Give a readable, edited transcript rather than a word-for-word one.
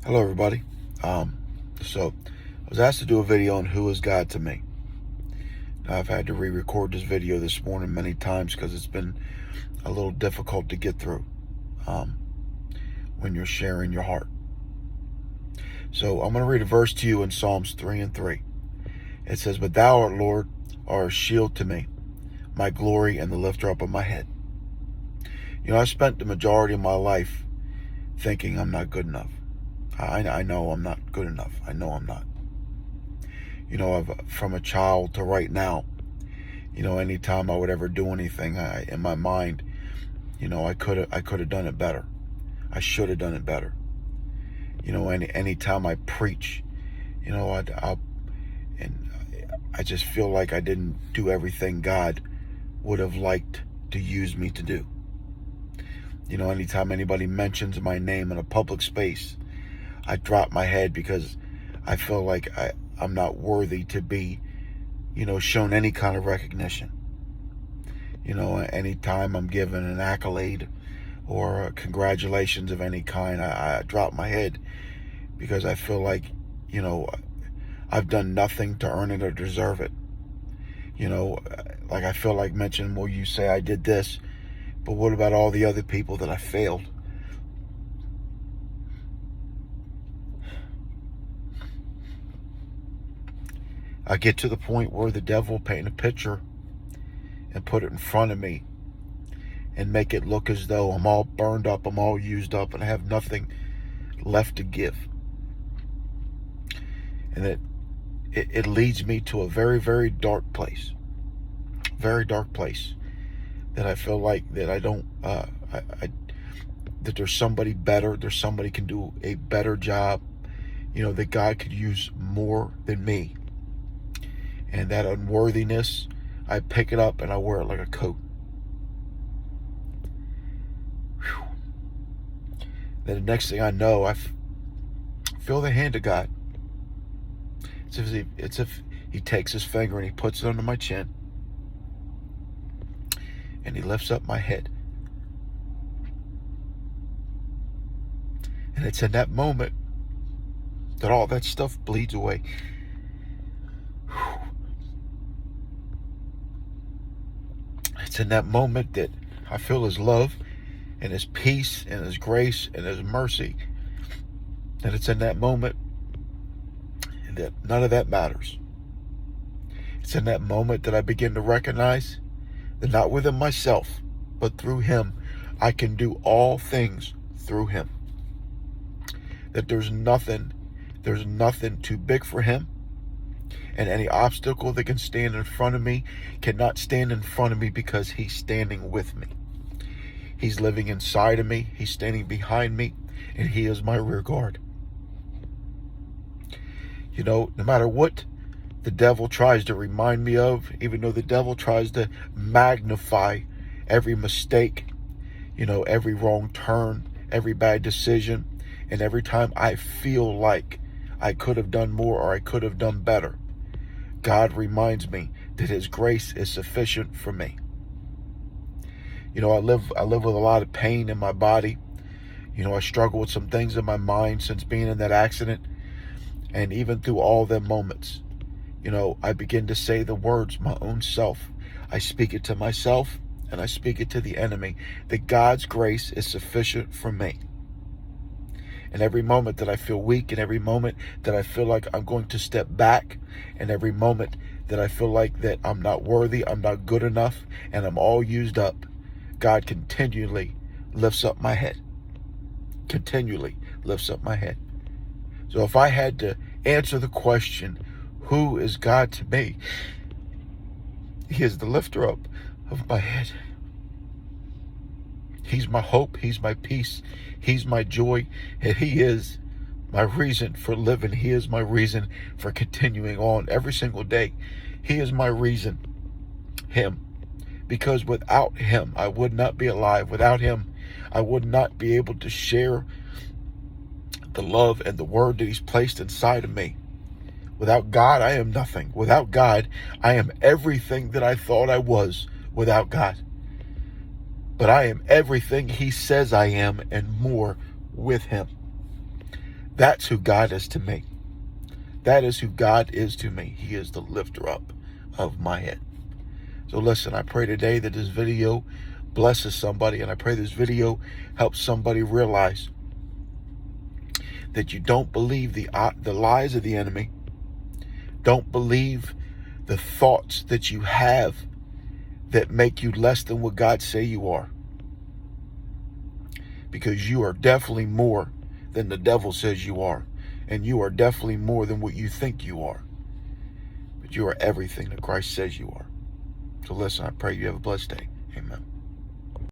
Hello, everybody. So I was asked to do a video on who is God to me. Now, I've had to re-record this video this morning many times because it's been a little difficult to get through um, when you're sharing your heart. So I'm going to read a verse to you in Psalms 3:3. It says, "But thou, art Lord, art a shield to me, my glory and the lifter up of my head." I spent the majority of my life thinking I'm not good enough. I know I'm not good enough. I know I'm not. From a child to right now, anytime I would ever do anything, in my mind, I could have done it better. I should have done it better. Anytime I preach, I just feel like I didn't do everything God would have liked to use me to do. Anytime anybody mentions my name in a public space, I drop my head because I feel like I'm not worthy to be, shown any kind of recognition. Anytime I'm given an accolade or congratulations of any kind, I drop my head because I feel like, I've done nothing to earn it or deserve it. Like I feel like mentioning, well, you say I did this, but what about all the other people that I failed? I get to the point where the devil paint a picture and put it in front of me and make it look as though I'm all burned up, I'm all used up, and I have nothing left to give. And it leads me to a very, very dark place. Very dark place. That I feel like that I don't, that there's somebody better, there's somebody can do a better job, that God could use more than me. And that unworthiness, I pick it up and I wear it like a coat. Whew. Then the next thing I know, I feel the hand of God. It's if he takes his finger and he puts it under my chin and he lifts up my head. And it's in that moment that all that stuff bleeds away. It's in that moment that I feel his love and his peace and his grace and his mercy. And it's in that moment that none of that matters. It's in that moment that I begin to recognize that not within myself, but through him, I can do all things through him. That there's nothing too big for him. And any obstacle that can stand in front of me cannot stand in front of me because he's standing with me. He's living inside of me. He's standing behind me. And he is my rear guard. No matter what the devil tries to remind me of, even though the devil tries to magnify every mistake, every wrong turn, every bad decision, and every time I feel like I could have done more or I could have done better, God reminds me that his grace is sufficient for me. I live with a lot of pain in my body. I struggle with some things in my mind since being in that accident. And even through all them moments, I begin to say the words, my own self. I speak it to myself and I speak it to the enemy, that God's grace is sufficient for me. And every moment that I feel weak, and every moment that I feel like I'm going to step back, and every moment that I feel like that I'm not worthy, I'm not good enough, and I'm all used up, God continually lifts up my head. Continually lifts up my head. So if I had to answer the question, who is God to me? He is the lifter up of my head. He's my hope. He's my peace. He's my joy. And he is my reason for living. He is my reason for continuing on every single day. He is my reason. Him. Because without him, I would not be alive. Without him, I would not be able to share the love and the word that he's placed inside of me. Without God, I am nothing. Without God, I am everything that I thought I was without God. But I am everything he says I am and more with him. That's who God is to me. That is who God is to me. He is the lifter up of my head. So listen, I pray today that this video blesses somebody, and I pray this video helps somebody realize that you don't believe the lies of the enemy. Don't believe the thoughts that you have that make you less than what God say you are. Because you are definitely more than the devil says you are. And you are definitely more than what you think you are. But you are everything that Christ says you are. So listen, I pray you have a blessed day. Amen.